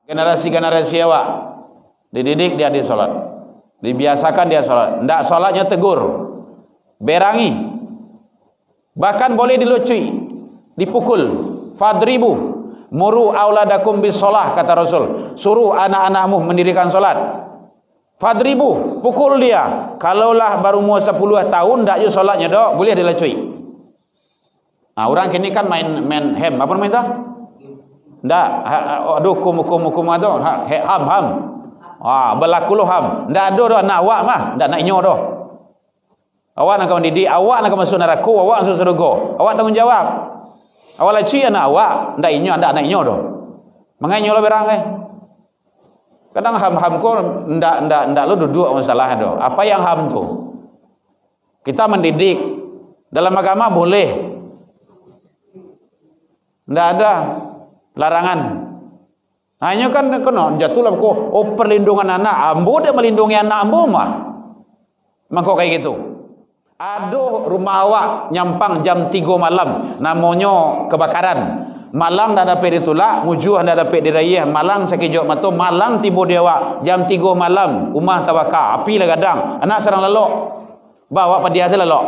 Generasi-generasi awak dididik dia di solat, dibiasakan dia solat. Ndak solatnya tegur, berangi, bahkan boleh dilucui, dipukul. Fadribu muru auladakum bis solah, kata Rasul. Suruh anak-anakmu mendirikan solat. Fadribu, pukul dia. Kalaulah baru umur 10 tahun ndak yo solatnya dok, boleh dilucui. Nah, orang kini kan main hem, apa namanya itu? Ndak, aduh hukum ada, ham. Berlaku lo ham. Ndak ada dah nak awak mah, ndak nak inyo dah. Awak nak mendidik, awak nak masuk neraka, awak masuk surga. Awak tanggungjawab. Awak laci anak awak, ndak nak inyo dah. Menganyo lah berang Kadang ham ko ndak lo duduk masalah dah. Apa yang ham tu? Kita mendidik dalam agama boleh. Ndak ada larangan. Hanya kan kena jatuhlah kok perlindungan anak. Ambo dia melindungi anak ambo mah. Mangko kayak gitu. Aduh, rumah awak nyampang jam 3 malam, namanya kebakaran. Malang dah dapat ditolak, mujuh dah dapat dirayah, malang sakit mata, malang tiba dia awak jam 3 malam, rumah tawakal, api lah gadang. Anak serang lalok. Bawa pada dia lalok.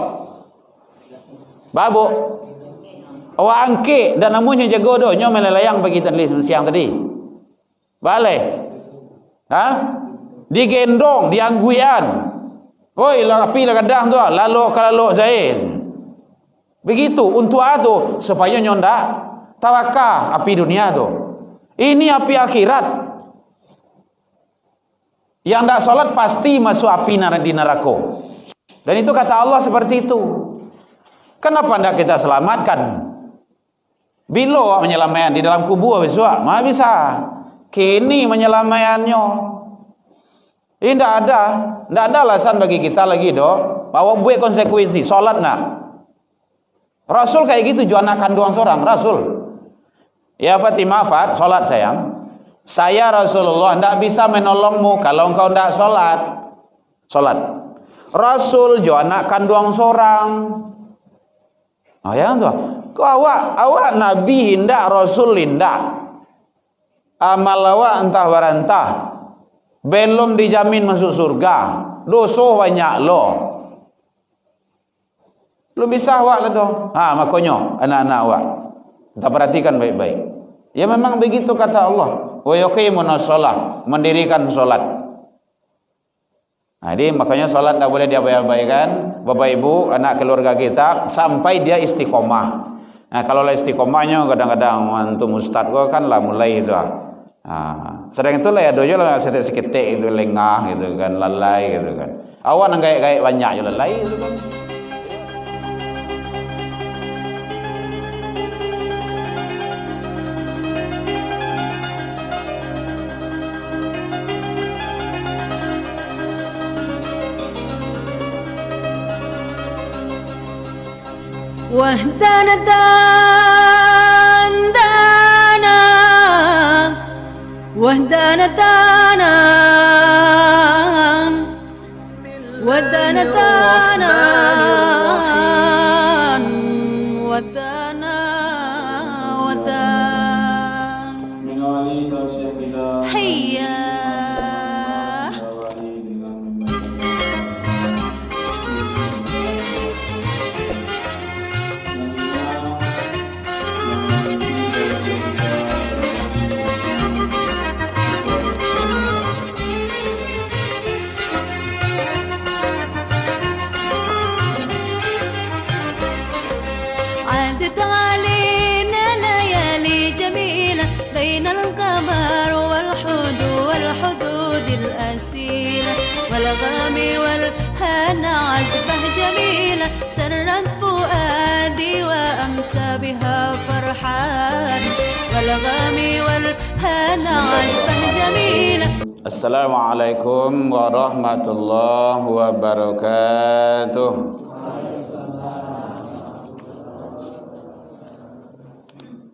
Babuk. Awak angkit dan namanya jaga doh nyo melelayang bagi tadi siang tadi. Balai. Digendong, diangguian. Oi, lah api lah kadang tu, lalok kalau Zaid. Begitu untuk ado supaya nyo ndak tawakal api dunia tu. Ini api akhirat. Yang ndak salat pasti masuk api di neraka. Dan itu kata Allah seperti itu. Kenapa ndak kita selamatkan? Bila awak menyelamatkan di dalam kubur besok, mah bisa. Kini menyelamatkannya. Ini tidak ada alasan bagi kita lagi dok. Bawa buat konsekuensi, solat nak. Rasul kayak gitu, jual anak kandung seorang Rasul. Ya Fatimah, solat sayang. Saya Rasulullah tidak bisa menolongmu kalau engkau tidak solat. Solat. Rasul jual anak kandung seorang. Oh ya tuh. Kau awak nabi hindak, rasul hindak. Amal awak entah barantah. Belum dijamin masuk surga. Dosa banyak lo. Belum bisa awak lah tu. Makanya anak-anak awak kita perhatikan baik-baik. Ya memang begitu kata Allah. Wa yuqimunas shalah, mendirikan solat. Jadi makanya solat tak boleh diabaikan, Bapak Ibu, anak keluarga kita sampai dia istiqomah. Nah, kalau lah istiqomahnya kadang-kadang antum ustaz gua kan lah mulai itu. Sedang itulah ya dojo lah sedikit itu lengah gitu kan, lalai gitu kan. Awan nang kayak banyak je lalai gitu kan. Wahdana dana wahdana dana wahdana dana wahdana hayya عدت علينا ليالي جميلة بين القمر والحدود الأسيلة والغام والهنا عزبة جميلة سرت فؤادي وأمسى بها فرحان والغام والهنا عزبة جميلة. Assalamualaikum warahmatullahi wabarakatuh.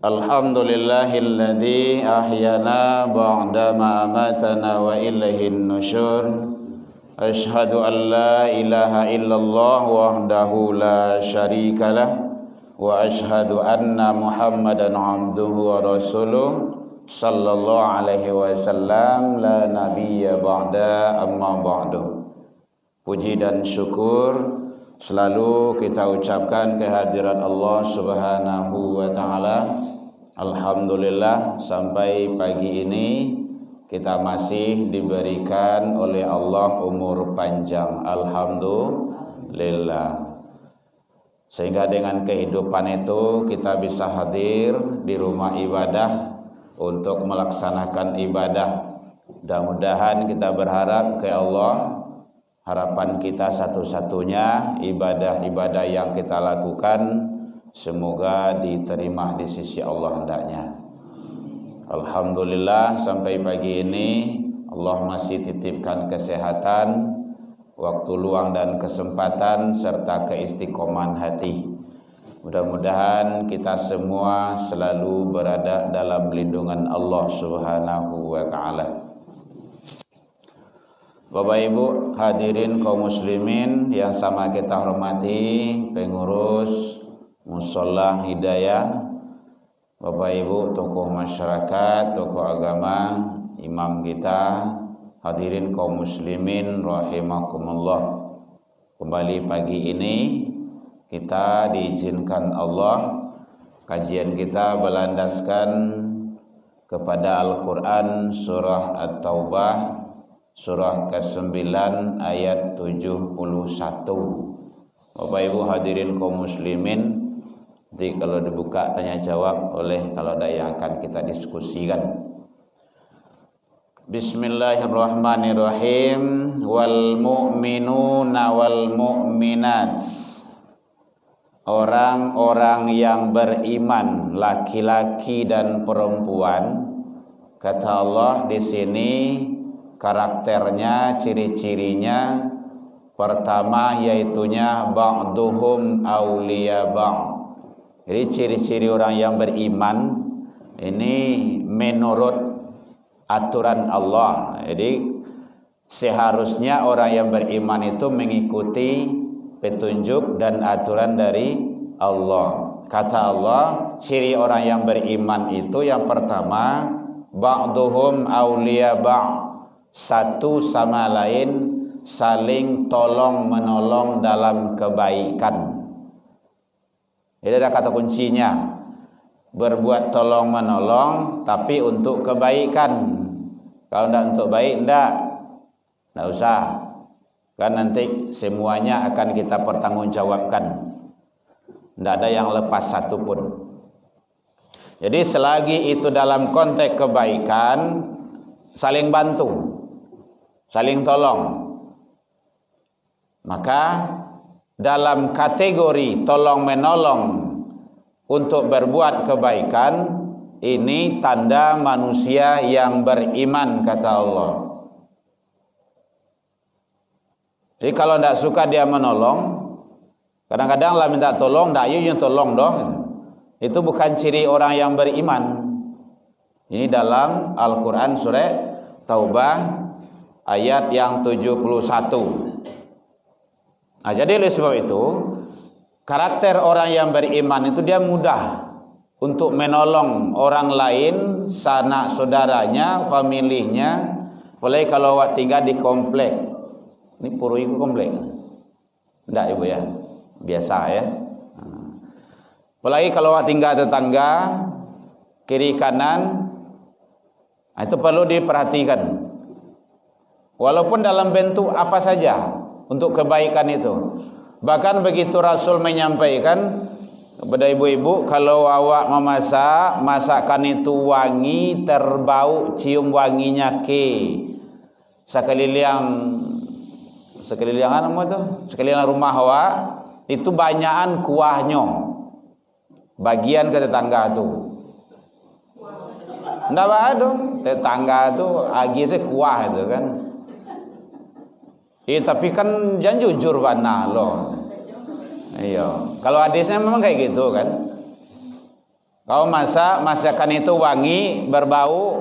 Alhamdulillahilladzi ahyana ba'da ma amatana wa ilaihin nusyur. Asyhadu an la ilaha illallah wahdahu la syarikalah wa asyhadu anna Muhammadan abduhu wa rasuluh sallallahu alaihi wasallam, la nabiyya ba'da, amma ba'du. Puji dan syukur selalu kita ucapkan kehadirat Allah Subhanahu wa taala. Alhamdulillah sampai pagi ini kita masih diberikan oleh Allah umur panjang. Alhamdulillah. Sehingga dengan kehidupan itu kita bisa hadir di rumah ibadah untuk melaksanakan ibadah. Mudah-mudahan kita berharap ke Allah, harapan kita satu-satunya ibadah-ibadah yang kita lakukan semoga diterima di sisi Allah hendaknya. Alhamdulillah sampai pagi ini Allah masih titipkan kesehatan, waktu luang dan kesempatan serta keistiqomahan hati. Mudah-mudahan kita semua selalu berada dalam lindungan Allah Subhanahu wa taala. Bapak Ibu hadirin kaum muslimin yang sama kita hormati, pengurus Mushola Hidayah, Bapak Ibu tokoh masyarakat, tokoh agama, imam kita, hadirin kaum muslimin rahimakumullah. Kembali pagi ini kita diizinkan Allah kajian kita berlandaskan kepada Al-Qur'an surah At-Taubah surah ke-9 ayat 71. Bapak Ibu hadirin kaum muslimin, nanti kalau dibuka tanya jawab oleh kalau ada yang akan kita diskusikan. Bismillahirrahmanirrahim. Wal mu'minuna wal mu'minat, orang-orang yang beriman laki-laki dan perempuan. Kata Allah di sini karakternya, ciri-cirinya pertama yaitunya ba'duhum awliya ba'd. Jadi ciri-ciri orang yang beriman ini menurut aturan Allah. Jadi seharusnya orang yang beriman itu mengikuti petunjuk dan aturan dari Allah. Kata Allah, ciri orang yang beriman itu yang pertama ba'duhum awliya ba'd, satu sama lain saling tolong menolong dalam kebaikan. Ini ada kata kuncinya, berbuat tolong menolong tapi untuk kebaikan. Kalau tidak untuk baik, tidak usah. Kan nanti semuanya akan kita pertanggungjawabkan. Tidak ada yang lepas satu pun. Jadi selagi itu dalam konteks kebaikan, saling bantu, saling tolong. Maka dalam kategori tolong menolong untuk berbuat kebaikan, ini tanda manusia yang beriman, kata Allah. Jadi kalau tidak suka dia menolong, kadang-kadang lah minta tolong, tidak yang tolong doh. Itu bukan ciri orang yang beriman. Ini dalam Al-Quran surah Taubah ayat yang 71. Nah, jadi oleh sebab itu karakter orang yang beriman itu dia mudah untuk menolong orang lain, sanak saudaranya, familinya. Apalagi kalau awak tinggal di komplek. Ini purui komplek. Tidak ibu ya, biasa ya. Apalagi kalau awak tinggal tetangga, kiri kanan, itu perlu diperhatikan. Walaupun dalam bentuk apa saja untuk kebaikan itu. Bahkan begitu Rasul menyampaikan kepada ibu-ibu, kalau awak memasak, masakan itu wangi, terbau, cium wanginya sekeliling rumah awak, itu banyakan kuahnya. Bagian ke tetangga tu. Ndak ada tetangga tu agi se kuah itu kan. Tapi kan jangan jujur bana loh. Iya. Kalau hadisnya memang kayak gitu kan. Kau masakan itu wangi, berbau,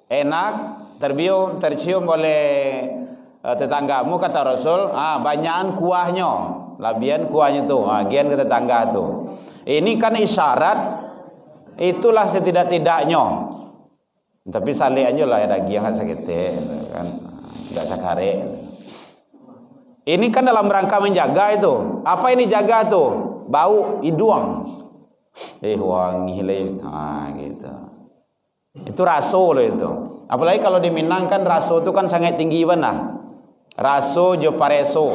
enak, tercium oleh tetanggamu, kata Rasul. Banyakan kuahnya, labian kuahnya tuh, bagian ke tetangga tuh. Ini kan isyarat, itulah setidak-tidaknya Tapi salik aja lah daging kan sakit kan, tidak sakare. Ini kan dalam rangka menjaga itu. Apa ini jaga tuh? Bau hidung. Wangi lah, gitu. Itu raso loh itu. Apalagi kalau di Minang kan raso itu kan sangat tinggi benar. Raso jo pareso,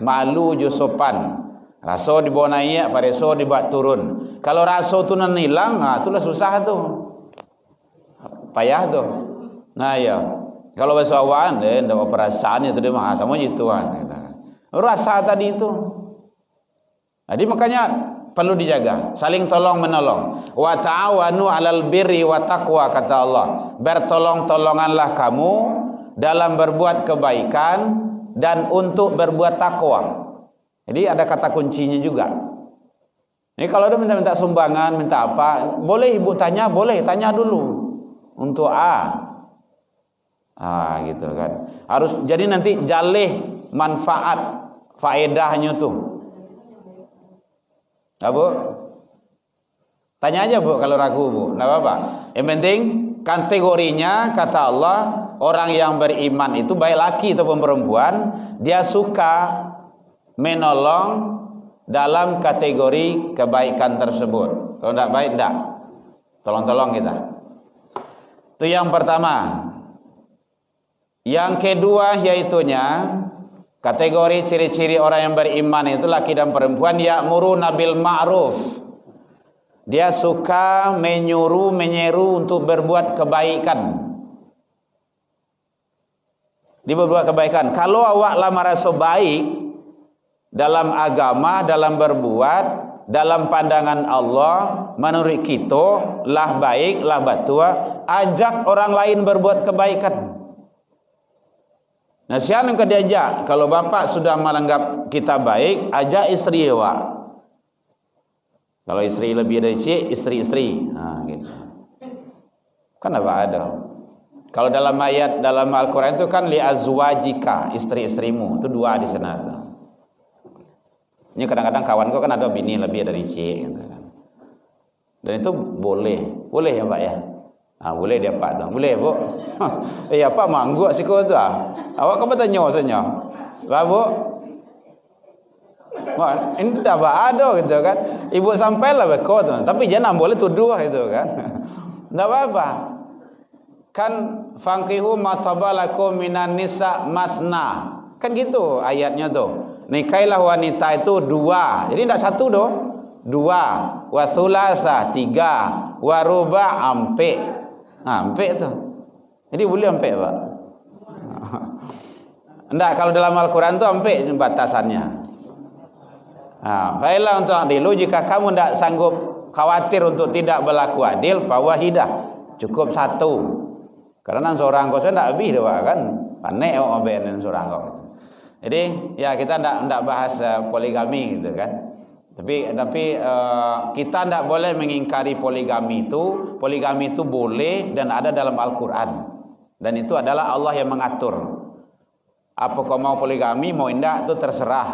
malu jo sopan. Raso dibawa naik, pareso dibawa turun. Kalau raso tu nan hilang, itulah susah tu. Payah tu. Nah ya. Kalau bahasa awan, ndak perasaan itu dia mah sama gitu kan. Rasa tadi itu. Jadi makanya perlu dijaga, saling tolong menolong. Wa ta'awanu 'alal birri wa taqwa, kata Allah. Bertolong-tolonganlah kamu dalam berbuat kebaikan dan untuk berbuat takwa. Jadi ada kata kuncinya juga. Ini kalau dia minta sumbangan, minta apa, boleh ibu tanya, boleh tanya dulu. Untuk gitu kan. Harus jadi nanti jalih manfaat faedahnya tuh. Bu? Tanya aja Bu kalau ragu Bu, enggak apa-apa. Yang penting kategorinya kata Allah, orang yang beriman itu baik laki ataupun perempuan, dia suka menolong dalam kategori kebaikan tersebut. Kalau enggak baik enggak. Tolong-tolong kita. Itu yang pertama. Yang kedua yaitunya kategori ciri-ciri orang yang beriman itu laki dan perempuan, ya'muruna bil ma'ruf. Dia suka menyuruh, menyeru untuk berbuat kebaikan. Dia berbuat kebaikan. Kalau awak lah merasa baik dalam agama, dalam berbuat, dalam pandangan Allah, menurut kita lah baik, lah batua, ajak orang lain berbuat kebaikan. Nah, siapa yang diajak? Kalau bapak sudah menganggap kita baik, ajak istri awak. Kalau istri lebih dari cik, istri-istri. Gitu. Kan apa ada? Kalau dalam ayat dalam Al-Quran itu kan li azwajika, istri-istrimu. Itu dua di sana. Ini kadang-kadang kawanku kan ada bini lebih dari cik. Gitu kan. Dan itu boleh. Boleh ya Pak ya? Boleh dia Pak tu. Boleh Bu? Ya Pak mangguk siku tu. Awak kan bertanya sebenarnya. Bu? Ini dah ada gitu kan. Ibu sampailah beko tu. Tapi jangan boleh tuduh gitu kan. Enggak apa-apa. Kan fankihu matabalakum minan nisa masna. Kan gitu ayatnya tu. Nikailah wanita itu dua. Jadi tidak satu doh. Dua. Wa thulasa tiga. Wa ruba ampe. Ampek tu. Jadi boleh ampek Pak. Enggak, kalau dalam Al-Quran tu ampek batasannya. Baiklah untuk adil. Jika kamu tidak sanggup khawatir untuk tidak berlaku adil, fawahidah. Cukup satu. Karena seorang kau tidak habis dah kan. Panik awak ambil seorang kau. Jadi ya kita tidak bahas poligami gitu kan. Tapi kita tidak boleh mengingkari poligami itu. Poligami itu boleh dan ada dalam Al-Quran. Dan itu adalah Allah yang mengatur. Apa kau mau poligami, mau tidak, itu terserah.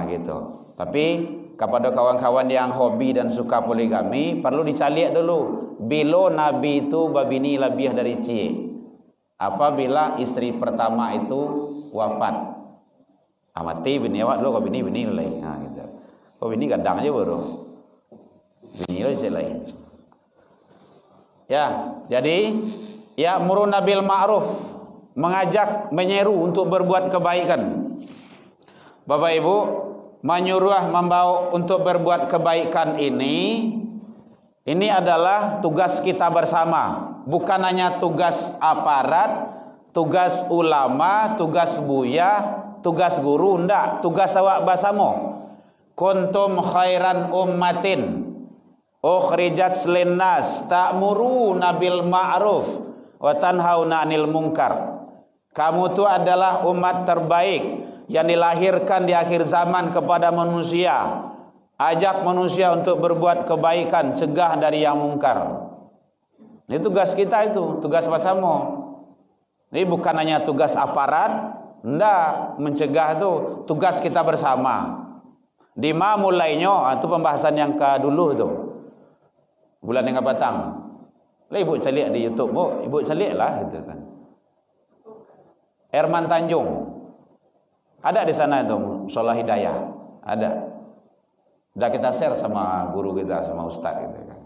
Gitu. Tapi kepada kawan-kawan yang hobi dan suka poligami, perlu dicaliak dulu. Bila Nabi itu babini lebih dari cik. Apabila istri pertama itu wafat. Mati bini awak dulu, kau bini lain. Gitu. Kau bini gadang aja baru. Bini aja lain. Ya, jadi ya'muruna bil ma'ruf, mengajak, menyeru untuk berbuat kebaikan. Bapak Ibu, menyuruh membawa untuk berbuat kebaikan ini adalah tugas kita bersama. Bukan hanya tugas aparat, tugas ulama, tugas buya, tugas guru, enggak, tugas awak bersama. Kuntum khairan ummatin ukhrijat linnas ta'muruna bil ma'ruf wa tanhauna 'anil munkar. Kamu itu adalah umat terbaik yang dilahirkan di akhir zaman kepada manusia. Ajak manusia untuk berbuat kebaikan, cegah dari yang mungkar. Ini tugas kita itu, tugas bersama. Ini bukan hanya tugas aparat, enggak, mencegah itu tugas kita bersama. Di mana mulainya? Itu pembahasan yang ke dulu itu. Bulan yang akan datang. Lah ibu cari di YouTube, bu, ibu cari lah gitu kan. Herman Tanjung. Ada di sana itu Sholah Hidayah. Ada. Dah kita share sama guru kita, sama ustaz gitu kan.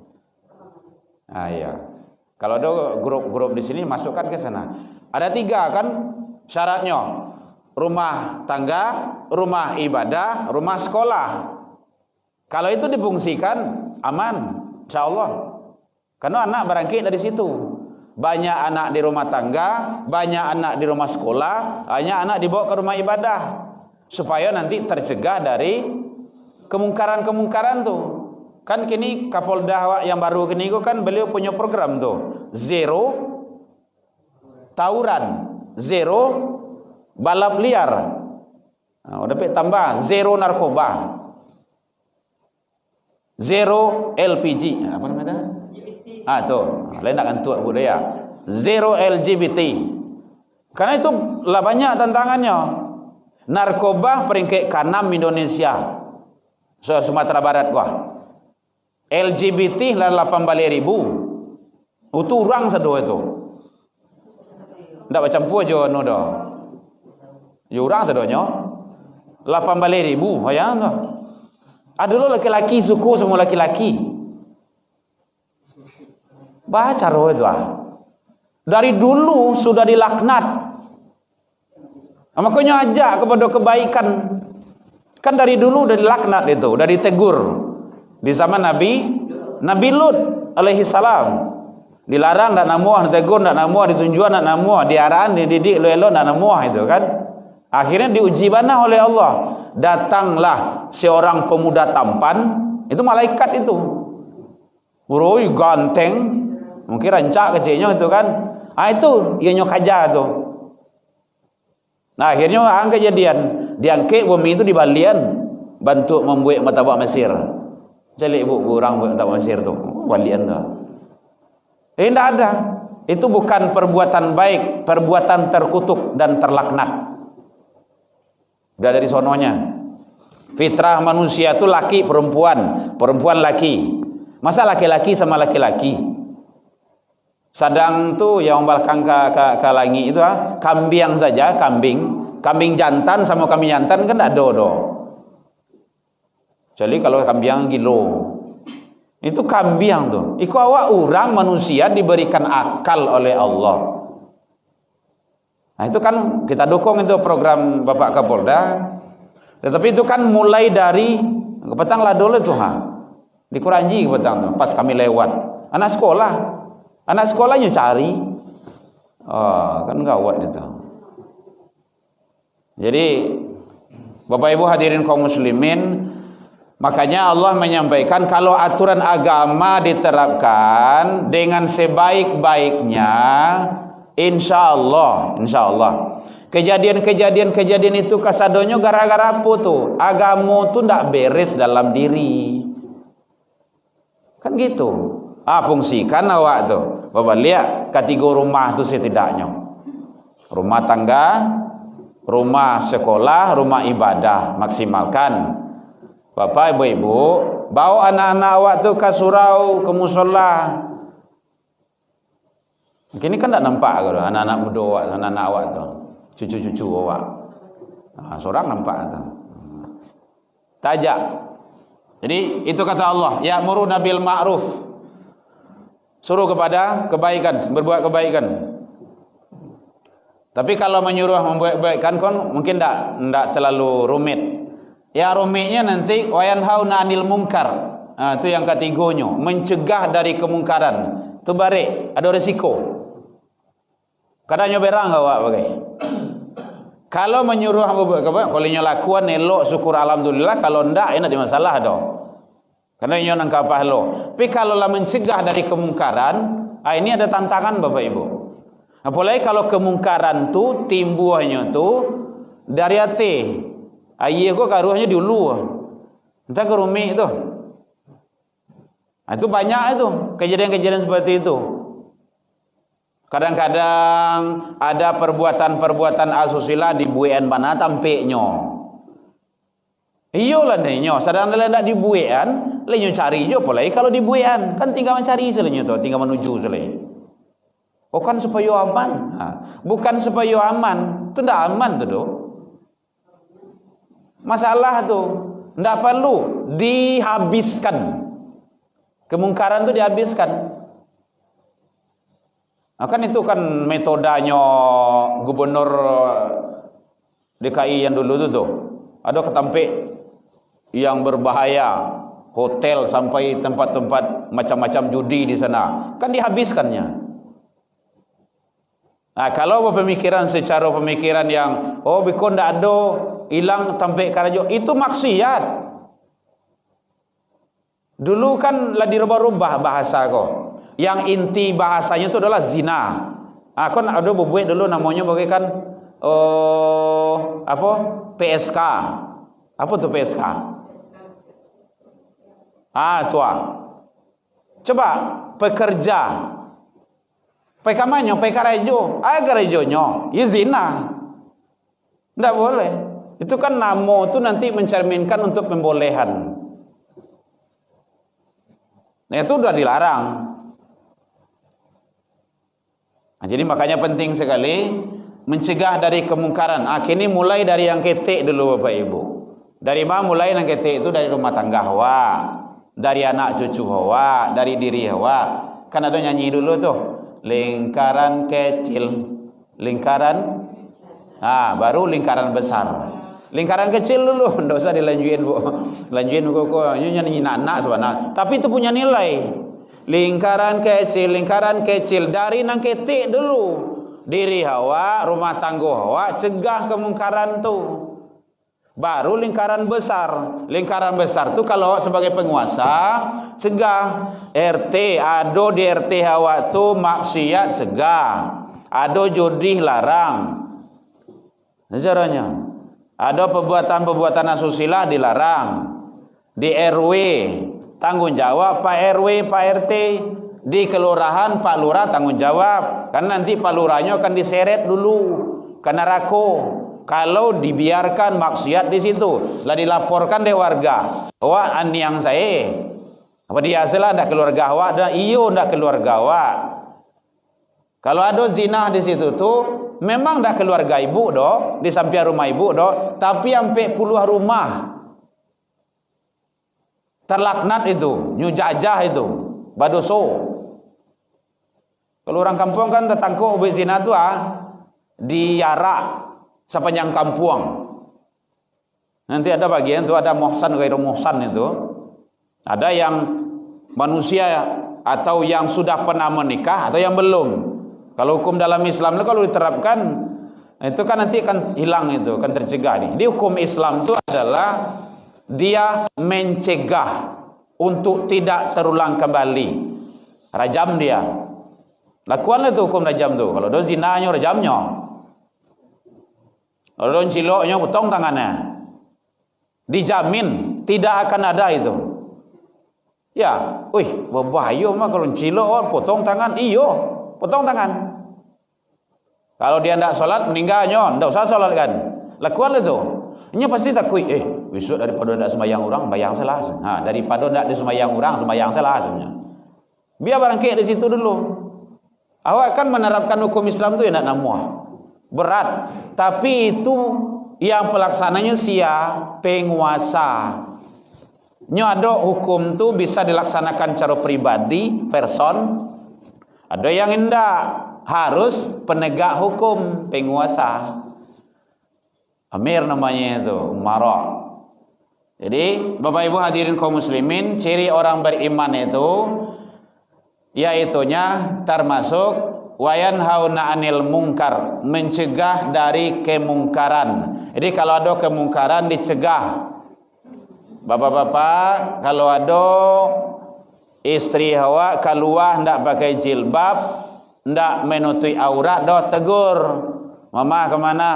Ah iya. Kalau ada grup-grup di sini masukkan ke sana. Ada 3 kan syaratnya. Rumah tangga, rumah ibadah, rumah sekolah. Kalau itu difungsikan aman, insyaallah. Karena anak berangkit dari situ. Banyak anak di rumah tangga, banyak anak di rumah sekolah, banyak anak dibawa ke rumah ibadah. Supaya nanti tercegah dari kemungkaran-kemungkaran tuh. Kan kini Kapolda yang baru kini kan beliau punya program tuh. 0 tawuran, 0 balap liar. Nah, udah tambah 0 narkoba. 0 LPG. Apa namanya? Tuh, lain nak kantuk budaya. 0 LGBT. Karena itu lah banyak tantangannya. Narkoba peringkat ke-6 Indonesia. Sumatera Barat gua. LGBT lah 18.000. Itu orang sado itu. Ndak macam pu aja no dah. Yo orang sadonyo 18.000 bayang tu. Ada lo laki-laki suku semua laki-laki. Baca roh itu dari dulu sudah dilaknat. Makanya ajak kepada kebaikan. Kan dari dulu udah dilaknat itu, udah ditegur. Di zaman Nabi Lut alaihi salam. Dilarang ndak namuah, ditegur ndak namuah, ditunjuan ndak namuah, diarahan, dididik lo-elo ndak namuah itu kan. Akhirnya diuji bana oleh Allah. Datanglah seorang pemuda tampan, itu malaikat itu. Uroi ganteng, mungkin rancak kecilnya itu kan. Itu ia nyok aja tu. Nah akhirnya kejadian diangkat bumi itu di balian bantu membuat martabak Mesir. Cari ibu orang buat martabak Mesir tu, balian tu. Tidak ada. Itu bukan perbuatan baik, perbuatan terkutuk dan terlaknat. Udah dari sononya. Fitrah manusia itu laki perempuan, perempuan laki. Masa laki-laki sama laki-laki? Sadang tu yang balkang ke langi itu kambing saja, kambing jantan sama kambing jantan kan ada do. Jadi kalau kambing gilo itu kambing tu. Iku awak orang manusia diberikan akal oleh Allah. Nah itu kan kita dukung itu program Bapak Kapolda. Tetapi itu kan mulai dari petang lah dulu tuh di Kuranji petang tuh pas kami lewat. Anak sekolahnya cari. Kan gawat itu. Jadi Bapak Ibu hadirin kaum muslimin, makanya Allah menyampaikan kalau aturan agama diterapkan dengan sebaik-baiknya, insya Allah kejadian itu kasadonyo gara-gara apa tuh? Agama tuh ndak beres dalam diri. Kan gitu. Fungsikan awak tuh. Bapak lihat kategori rumah itu setidaknya. Rumah tangga, rumah sekolah, rumah ibadah maksimalkan. Bapak ibu-ibu, bawa anak-anak awak tuh ke surau, ke musola. Kini kan tak nampak kalau anak-anak muda awak, anak-anak awak tuh, cucu-cucu awak. Seorang nampak tuh. Tajak. Jadi itu kata Allah, ya'muruna bil ma'ruf. Suruh kepada kebaikan, berbuat kebaikan. Tapi kalau menyuruh membuat kebaikan kan mungkin tidak terlalu rumit. Ya rumitnya nanti wayanhauna 'anil munkar. Itu yang ketiganya, mencegah dari kemungkaran. Itu barik, ada risiko. Kadang nyoberang awak bagai. Kalau menyuruh membuat kebaikan, kalau lakuan elok syukur alhamdulillah, kalau ndak enak di masalah dah. Karena ini nangkap pahala. Tapi kalau lah mencegah dari kemungkaran, ini ada tantangan Bapak Ibu. Apalagi kalau kemungkaran tu timbulnya tu dari hati. Ayah kok karuhnya dulu. Entah ke rumit tu. Itu banyak itu kejadian-kejadian seperti itu. Kadang-kadang ada perbuatan-perbuatan asusila dibuian mana tampeknya. Iyalah nyo, sadang ndak dibuian Lainnya cari je pula kalau dibuian. Kan tinggal mencari selenya tu, tinggal menuju selenya. Oh kan supaya aman. Bukan supaya aman. Tu ndak aman tu doh. Masalah tu ndak perlu dihabiskan. Kemungkaran tu dihabiskan. Kan itu kan metodanya gubernur DKI yang dulu tu. Ada ketampik yang berbahaya, hotel sampai tempat-tempat macam-macam judi di sana, kan dihabiskannya. Kalau pemikiran secara pemikiran yang bikon ndak ada hilang tampik karajo, itu maksiat. Dulu kan lah dirubah-rubah bahasa kok. Yang inti bahasanya itu adalah zina. Kan ada bubuik dulu namanya bagaikan PSK. Apa tu PSK? Tua. Coba pekerja. Pekamanyo, pekarejo. Gerejonyo, ya zina. Tidak boleh. Itu kan namo tu nanti mencerminkan untuk pembolehan. Nah, itu sudah dilarang. Jadi makanya penting sekali mencegah dari kemungkaran. Kini mulai dari yang ketik dulu Bapak Ibu. Dari mana mulai yang ketik itu? Dari rumah tangga Hawa, dari anak cucu Hawa, dari diri Hawa. Kan ada nyanyi dulu tuh, lingkaran kecil, lingkaran, baru lingkaran besar. Lingkaran kecil dulu, tidak usah dilanjuin Bu. Lanjuin kok nyanyi anak sebenarnya. Tapi itu punya nilai. Lingkaran kecil dari nang ketik dulu. Diri Hawa, rumah tangga Hawa, cegah kemungkaran tu. Baru lingkaran besar. Lingkaran besar tu kalau sebagai penguasa, cegah. RT, ado di RT Hawa tu maksiat, cegah. Ado judi, larang. Caranya. Ada perbuatan-perbuatan asusila, dilarang. Di RW, tanggung jawab Pak RW, Pak RT. Di kelurahan Pak Lurah tanggung jawab. Kan nanti Pak Lurahnya akan diseret dulu ke neraka. Kalau dibiarkan maksiat di situ, lah dilaporkan deh warga. Wah, aniang saya. Apa dia salah ndak keluarga awak dah? Iyo ndak keluarga awak. Kalau ada zina di situ tuh, memang ndak keluarga ibu doh, di samping rumah ibu doh, tapi sampai puluhan rumah terlaknat itu, nyujajah itu, badoso. Kalau orang kampung kan tertangkap obek zina tu diarak sepanjang kampung. Nanti ada bagian tu ada muhsan gairu muhsan itu. Ada yang manusia atau yang sudah pernah menikah atau yang belum. Kalau hukum dalam Islam kalau diterapkan itu kan nanti akan hilang, itu akan tercegah nih. Di hukum Islam itu adalah dia mencegah untuk tidak terulang kembali. Rajam dia. Lakukanlah itu hukum rajam tu. Kalau ada zinanya rajamnya. Kalau ada ciloknya potong tangannya. Dijamin tidak akan ada itu. Ya, berbahaya mah kalau cilok potong tangan. Iyo, potong tangan. Kalau dia tidak sholat, meninggalnya, tidak usah sholat kan. Lakukan itu. Ini pasti takut. Besok daripada tidak sembahyang orang, bayang salah. Daripada tidak disembahyang orang, sembahyang salah. Biar barangkali di situ dulu. Awak kan menerapkan hukum Islam itu ya nak namuah. Berat. Tapi itu yang pelaksananya penguasa. Ada hukum tu bisa dilaksanakan cara pribadi, person. Ada yang enggak. Harus penegak hukum, penguasa. Amir namanya itu, umarok. Jadi Bapak Ibu hadirin kaum muslimin, ciri orang beriman itu yaitunya termasuk wayanhauna 'anil munkar, mencegah dari kemungkaran. Jadi kalau ada kemungkaran dicegah. Bapak-bapak, kalau ada istri Hawa keluar ndak pakai jilbab, ndak menutupi aurat, dah tegur. Mama kemana?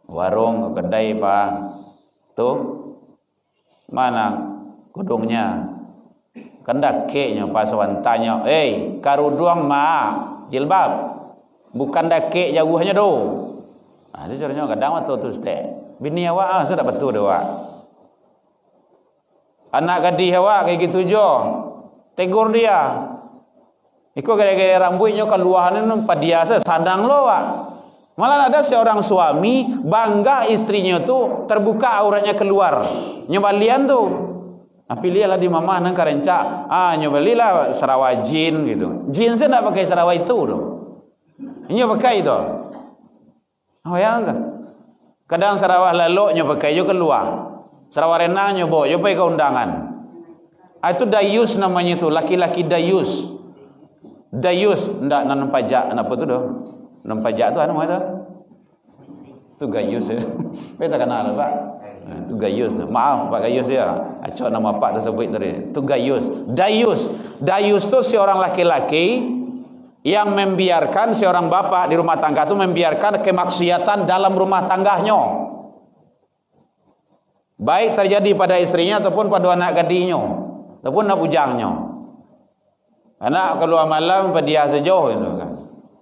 Warung, ke kedai Pak. Tuh, mana kudungnya? Kendak keknya pas wantanya. Karuduang jilbab. Bukan dak kek jauhnya do. Itu caranya kadang waktu terus teh. Bini awak sudah betul doa. Anak gadis awak kayak gitu jo. Tegur dia. Iko gaya-gaya rambutnya keluaran nampak dia sadang lo wak. Malah ada seorang suami bangga istrinya tu terbuka auratnya keluar. Nyobalian tu. Pilihlah di mama nang karenca. Nyobalilah sarawak jin gitu. Jin saya nak pakai sarawak itu tu. Ini pakai tu. Oh ya kan. Kadang sarawak lalu nyo pakai yo keluar. Sarawak renang nyo bawa yo pakai ke undangan. Itu dayus namanya tu, laki-laki dayus. Dayus ndak nanam pajak apa tu dah. Nanam pajak tu apa nama tu? Tu gayus ya. Kita kenal Pak. Tu gayus. Maaf Pak Gayus ya. Acok nama Pak tersebut tadi. Tu gayus. Dayus. Dayus tu seorang laki-laki yang membiarkan seorang bapak di rumah tangga tu membiarkan kemaksiatan dalam rumah tangganya. Baik terjadi pada istrinya ataupun pada anak gadisnya ataupun anak bujangnya. Anak keluar malam dia sejauh itu kan.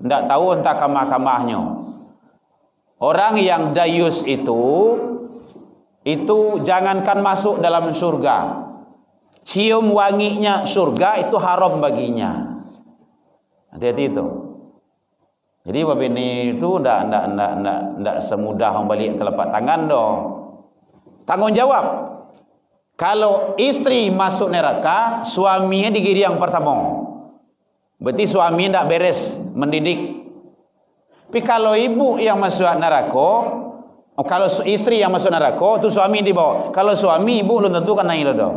Tidak tahu entah kamah-kamahnya. Orang yang dayus itu jangankan masuk dalam surga. Cium wanginya surga itu haram baginya. Hati-hati itu. Jadi bab ini itu tidak semudah membalik telapak tangan dong. Tanggung jawab. Kalau istri masuk neraka, suaminya digiri yang pertama. Berarti suami tidak beres mendidik. Tapi kalau ibu yang masuk neraka, kalau istri yang masuk neraka, itu suami dibawa. Kalau suami ibu belum tentu kan naik dong.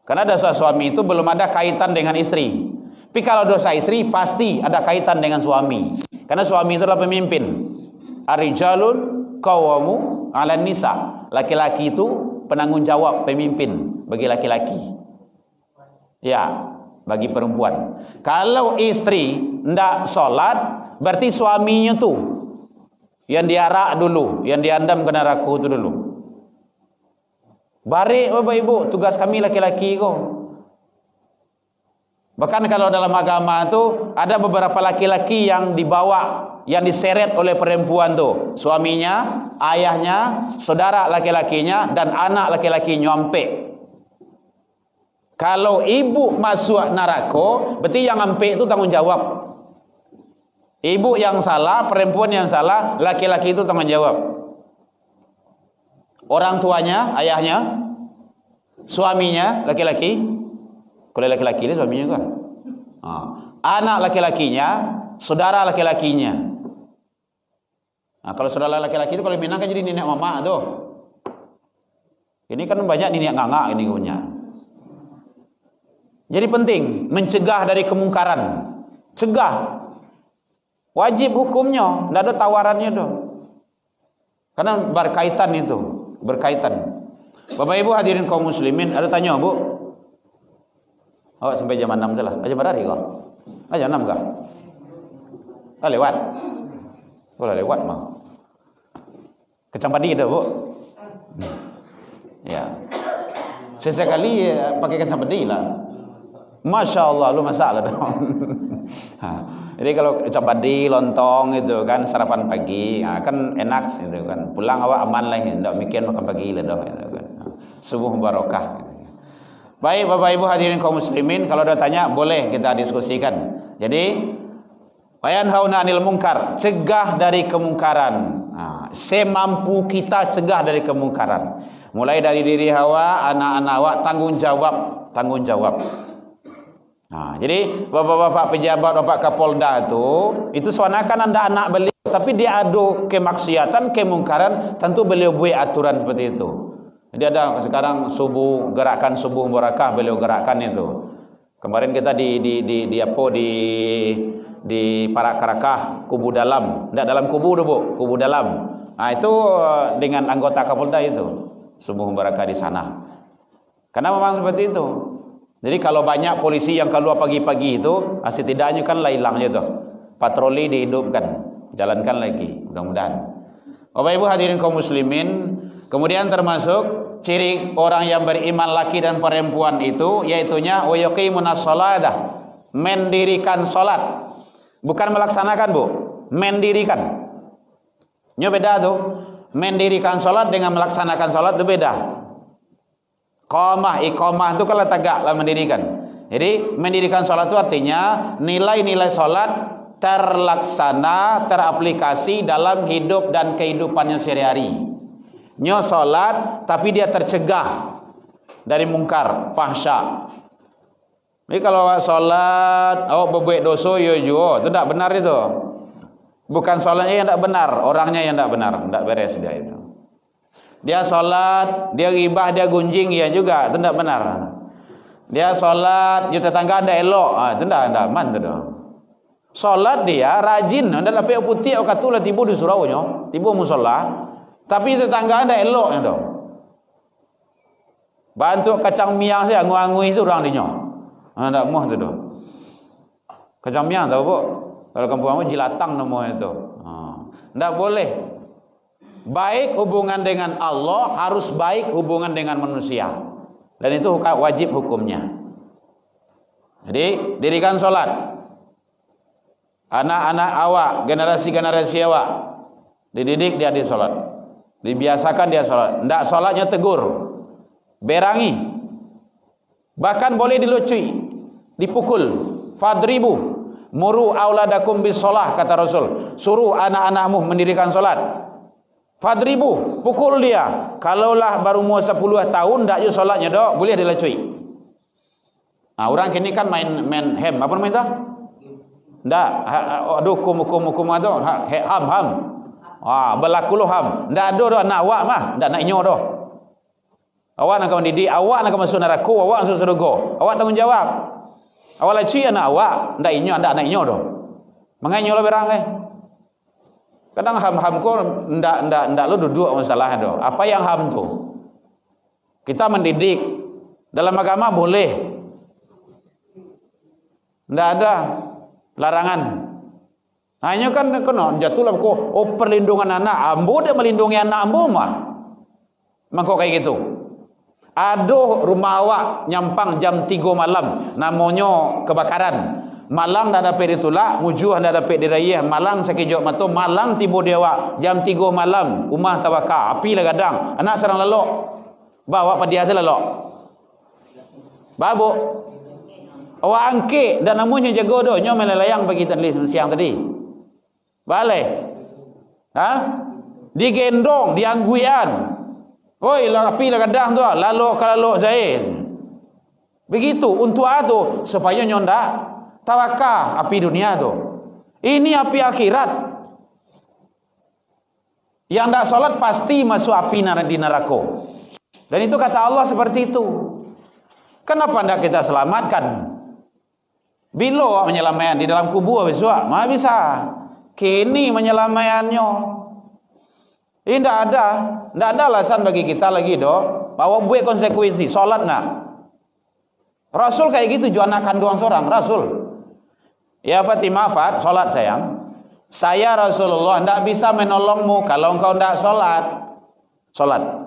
Karena dosa suami itu belum ada kaitan dengan istri. Tapi kalau dosa istri pasti ada kaitan dengan suami. Karena suami itu adalah pemimpin. Ar-rijalun qawwamu 'alan nisa. Laki-laki itu penanggung jawab, pemimpin bagi laki-laki. Ya, bagi perempuan. Kalau istri ndak solat, berarti suaminya tu yang diarak dulu, yang diandam ke neraka itu dulu. Barik Bapak Ibu, tugas kami laki-laki kok. Bahkan kalau dalam agama tu ada beberapa laki-laki yang dibawa, yang diseret oleh perempuan tu, suaminya, ayahnya, saudara laki-lakinya dan anak laki-laki nyampe. Kalau ibu masuk neraka, berarti yang ampe itu tanggung jawab. Ibu yang salah, perempuan yang salah, laki-laki itu tanggung jawab. Orang tuanya, ayahnya, suaminya, laki-laki. Kalau laki-laki ini suaminya kan. Anak laki-lakinya, saudara laki-lakinya. Nah, kalau saudara laki-laki itu kalau Minang kan jadi nenek mama tuh. Ini kan banyak nenek nganga ini punya. Jadi penting mencegah dari kemungkaran. Cegah. Wajib hukumnya, tidak ada tawarannya tuh. Karena berkaitan itu, berkaitan. Bapak Ibu hadirin kaum muslimin, ada tanya Bu? Oh, sampai jam 6 salah. Jam berapa kok? Jam 6 kah? Lewat. Boleh lewat mah. Kecampadi dah Bu. Ya. Sesekali pakai kecampadi lah. Masya Allah, lu masalah dong. Jadi kalau campadi, lontong itu kan sarapan pagi, kan enak gitu kan. Pulang awak aman lah, tidak mikir makan pagi lah dong. Gitu kan. Subuh barokah. Baik Bapak Ibu hadirin kaum muslimin, kalau ada tanya boleh kita diskusikan. Jadi wayanhauna 'anil munkar, cegah dari kemungkaran. Semampu kita cegah dari kemungkaran. Mulai dari diri hawa, anak-anak awak, tanggung jawab. Jadi bapak-bapak pejabat, bapak Kapolda itu seakan anda anak beliau, tapi dia adu kemaksiatan, kemungkaran, tentu beliau buat aturan seperti itu. Jadi ada sekarang gerakan subuh barakah beliau gerakkan itu. Kemarin kita di Parakarakah kubu dalam, tidak dalam kubu tu Bu, kubu dalam. Itu dengan anggota Kapolda itu subuh barakah di sana. Karena memang seperti itu. Jadi kalau banyak polisi yang keluar pagi-pagi itu, setidaknya kan hilang je tu. Patroli dihidupkan, jalankan lagi, mudah-mudahan. Bapak Ibu hadirin kaum muslimin, kemudian termasuk ciri orang yang beriman laki dan perempuan itu, yaitunya wa yuqimunas shalah, mendirikan salat. Bukan melaksanakan Bu, mendirikan. Nya beda tu. Mendirikan salat dengan melaksanakan salat itu beda. Iqamah itu kalau tegaklah mendirikan. Jadi mendirikan solat itu artinya nilai-nilai solat terlaksana, teraplikasi dalam hidup dan kehidupannya sehari-hari. Nyo solat tapi dia tercegah dari mungkar, fahsya. Jadi kalau awak solat, awak berbuat dosa, itu tidak benar itu. Bukan solatnya yang tidak benar, orangnya yang tidak benar, tidak beres dia itu. Dia solat, dia ghibah, dia gunjing, ya juga, itu tidak benar. Dia solat, dia tetangga ada elok, itu tidak aman itu. Solat dia rajin, anda dapat putih, awak katulah tiba di suraunya, tiba musola, tapi tetangga anda elok itu. Bantu kacang miang saya ngui seorang dinyo. Tidak muh tu. Kacang miang tahu bu? Kalau kampung kamu jilatang namanya itu. Tidak boleh. Baik hubungan dengan Allah harus baik hubungan dengan manusia. Dan itu wajib hukumnya. Jadi dirikan solat. Anak-anak awak, generasi-generasi awak, dididik dia di solat. Dibiasakan dia solat. Tidak solatnya tegur, berangi, bahkan boleh dilucui, dipukul. Fadribu muru auladakum bis shalah, kata Rasul. Suruh anak-anakmu mendirikan solat. Fadribu, pukul dia. Kalaulah baru umur 10 tahun tak je solatnya dah, boleh dilucui. Orang kini kan main ham, apa namanya itu? Ndak, aduh hukum itu, ham. Berlaku lo ham. Ndak ada dah nak awak mah, ndak nak inyo dah. Awak nak mendidik, awak nak masuk neraka, awak masuk surga. Awak tanggungjawab. Awak laci anak awak, ndak nak inyo dah. Menganyo lah berang Kadang ham ko ndak lo duduk masalah dah. Apa yang ham tu? Kita mendidik dalam agama boleh. Ndak ada larangan. Hanya kan kena jatuhlah ko perlindungan anak. Ambo dia melindungi anak ambo mah. Mangko kayak gitu. Aduh rumah awak nyampang jam 3 malam, namanya kebakaran. Malang dah dapat ditolak, mujuh dah dapat dirayah, malang sekejap mata, malang tiba dia awak jam 3 malam, rumah terbakar, api lah gadang, anak serang lalok. Bawa pada dia lalok. Babuk. Awak angkit dan namanya jaga doh, nyo melelayang bagi tadi siang tadi. Balai. Digendong, diangguian. Oi, api lah gadang tu, lalok saya. Begitu untuk ado supaya nyonda tawakal api dunia tu. Ini api akhirat. Yang tak solat pasti masuk api di neraka. Dan itu kata Allah seperti itu. Kenapa tidak kita selamatkan? Bila menyelamatkan di dalam kubur besok? Mana bisa? Kini menyelamatkannya. Ini tidak ada alasan bagi kita lagi doh. Bawa buat konsekuensi. Solat nak. Rasul kayak gitu jual anak kandung seorang Rasul. Ya Fatimah, solat sayang. Saya Rasulullah tidak bisa menolongmu kalau engkau tidak solat.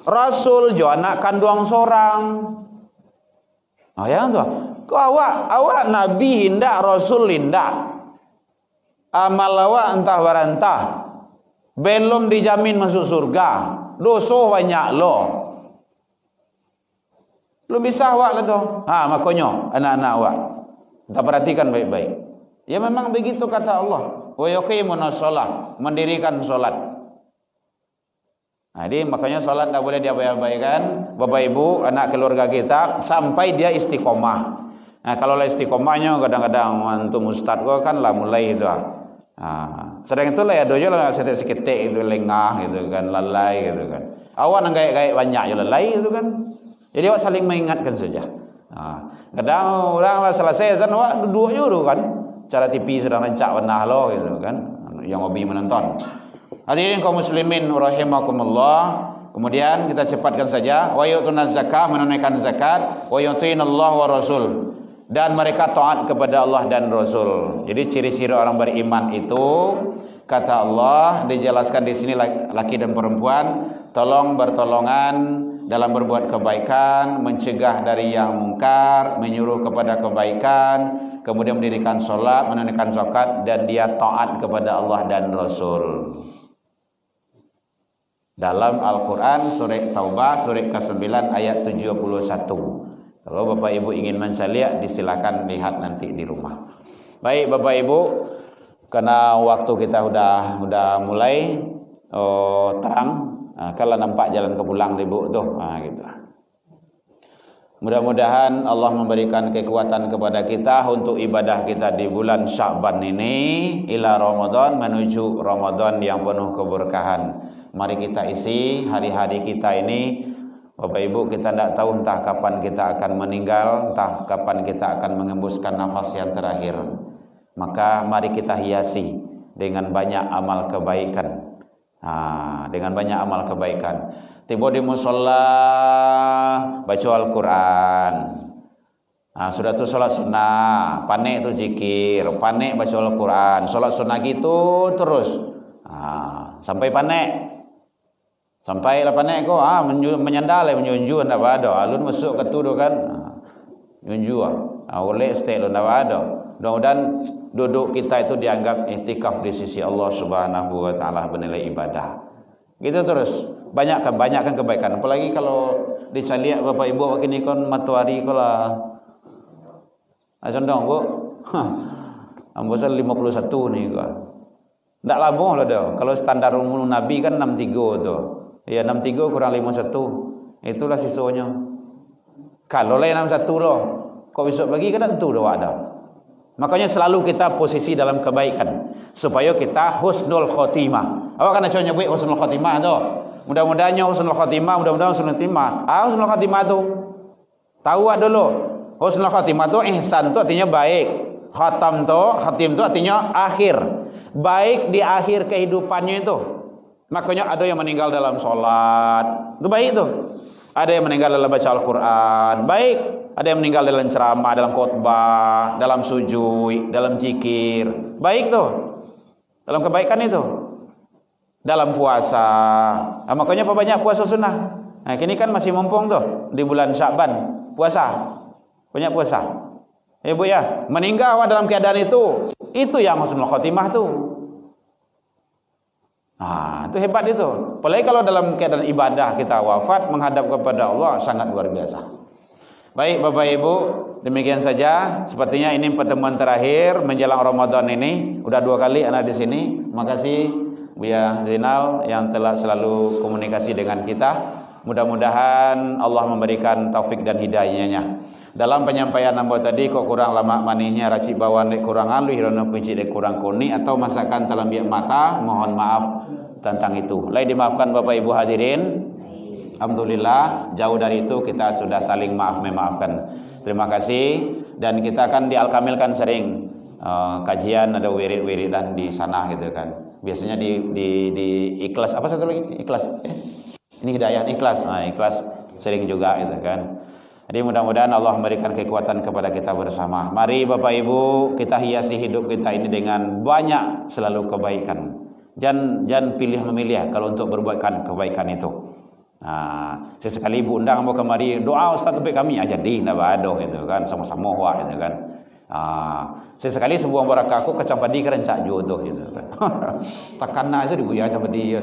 Rasul jual anak kandung seorang. Oh ya tu. Kau awak Nabi hindak, Rasul hindak. Amal awak entah barantah. Belum dijamin masuk surga. Dosa banyak lo. Belum bisa awak lah tu. Makanya anak-anak awak. Kita perhatikan baik-baik. Ya memang begitu kata Allah. Wa yuqimunas shalah, mendirikan solat. Jadi makanya solat tak boleh diabaikan, Bapak Ibu, anak keluarga kita sampai dia istiqomah. Kalau lah istiqomahnya kadang-kadang antum ustaz gua kan lah mulai itu. Sedang itulah ya dojo lah seketik itu lengah gitu kan, lalai gitu kan. Awak nang gaya banyak je lalai gitu kan. Jadi awak saling mengingatkan saja. Kadang orang lah selesai azan awak duduk je tu kan. Cara TV sedang rancak warna lo gitu kan. Yang hobi menonton. Hadirin kaum muslimin rahimakumullah. Kemudian kita cepatkan saja. Wa yu'tunaz zakah, menunaikan zakat. Wa yu'tinallahu wa rasul. Dan mereka taat kepada Allah dan Rasul. Jadi ciri-ciri orang beriman itu kata Allah dijelaskan di sini laki dan perempuan tolong bertolongan dalam berbuat kebaikan, mencegah dari yang mungkar, menyuruh kepada kebaikan, kemudian mendirikan solat, menunaikan zakat dan dia taat kepada Allah dan Rasul. dalam Al-Quran surat Taubah surat ke-9 ayat 71. Kalau Bapak Ibu ingin mensalih, disilakan lihat nanti di rumah. Baik Bapak Ibu, karena waktu kita udah mulai terang, kalau nampak jalan ke pulang Ibu tuh, gitu. Mudah-mudahan Allah memberikan kekuatan kepada kita untuk ibadah kita di bulan Sya'ban ini ila Ramadan, menuju Ramadan yang penuh keberkahan. Mari kita isi hari-hari kita ini. Bapak Ibu, kita tidak tahu entah kapan kita akan meninggal, entah kapan kita akan mengembuskan nafas yang terakhir. Maka mari kita hiasi dengan banyak amal kebaikan. Dengan banyak amal kebaikan. Tiba di musholla, baca Al-Quran. Sudah tu solat sunnah, panik tu zikir, panik baca Al-Quran, solat sunnah gitu terus. Sampai panik. Sampai lah panik ko, menyandal menyunju ndak ada. Alun masuk ke tu kan. Nyunju oleh stay lu ndak ada. Mudah-mudahan duduk kita itu dianggap iktikaf di sisi Allah Subhanahu wa taala bernilai ibadah. Gitu terus. Banyakkan kebaikan. Apalagi kalau dicaliak Bapak Ibu waktu ini kan matahari kala. Condong Bu. Ambosal 51 nih gua. Ndak labuh lah dah. Kalau standar umum Nabi kan 63 tu. Ya 63 kurang 51. Itulah sisanya. Kalau lain 61 loh. Kok besok pagi kan tentu dah ada. Makanya selalu kita posisi dalam kebaikan supaya kita husnul khotimah. Awak kan coba nyebut husnul khotimah tu. Mudah-mudahannya husnul khotimah, mudah-mudahan husnul khotimah. Husnul khotimah tu tahu dulu. Husnul khotimah tu ihsan tu artinya baik. Khatim tu artinya akhir. Baik di akhir kehidupannya itu. Makanya ada yang meninggal dalam sholat, itu baik tu. Ada yang meninggal dalam baca Al-Quran, baik. Ada yang meninggal dalam ceramah, dalam khutbah, dalam sujud, dalam zikir, baik tu. Dalam kebaikan itu. Dalam puasa. Makanya perbanyak puasa sunnah. Kini kan masih mumpung tu di bulan Sya'ban, puasa. Banyak puasa. Bu ya, meninggal dalam keadaan itu yang husnul khotimah tu. Itu hebat itu. Apalagi kalau dalam keadaan ibadah kita wafat menghadap kepada Allah, sangat luar biasa. Baik Bapak Ibu, demikian saja. Sepertinya ini pertemuan terakhir menjelang Ramadan ini. Udah 2 kali anak di sini. Makasih Buya Zainal yang telah selalu komunikasi dengan kita. Mudah-mudahan Allah memberikan taufik dan hidayahnya. Dalam penyampaian nambah tadi kok kurang lama manihnya racik bawan dek kurang alu hirana kunci dek kurang kuni atau masakan dalam biak mata, mohon maaf tentang itu. Lain dimaafkan Bapak Ibu hadirin. Alhamdulillah jauh dari itu kita sudah saling memaafkan. Terima kasih dan kita akan dialkamilkan sering kajian ada wirid-wiridan di sana gitu kan. Biasanya di ikhlas apa satu lagi? Ikhlas. Ini hidayah ikhlas. Ikhlas sering juga gitu kan. Jadi mudah-mudahan Allah memberikan kekuatan kepada kita bersama. Mari Bapak Ibu kita hiasi hidup kita ini dengan banyak selalu kebaikan. Jangan pilih memilih kalau untuk berbuatkan kebaikan itu. Sesekali ibu undang mau kemari doa Ustaz untuk kami aja di nabado gitu kan sama-sama wah gitu kan. Sesekali sebuah barakah aku kecampadi kerencak jodoh gitu kan. Takana itu dibuya campadi.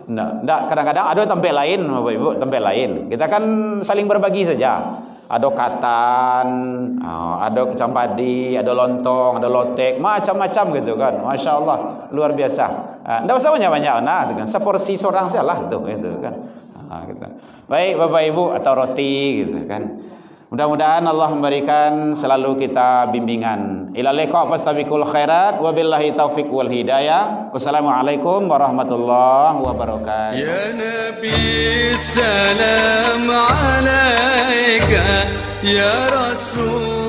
Nggak, kadang-kadang ada tempat lain Bapak Ibu, tempat lain. Kita kan saling berbagi saja. Ada katan, ada kecampadi, ada lontong, ada lotek, macam-macam gitu kan. Masya Allah, luar biasa. Nggak usah banyak-banyak, kan. Seporsi seorang salah tuh, gitu kan. Gitu. Baik Bapak Ibu atau roti, gitu kan. Mudah-mudahan Allah memberikan selalu kita bimbingan. Ila liqa fastabiqul khairat wabillahi taufiq wal hidayah. Wassalamualaikum warahmatullahi wabarakatuh. Ya Nabi salam alaika ya Rasul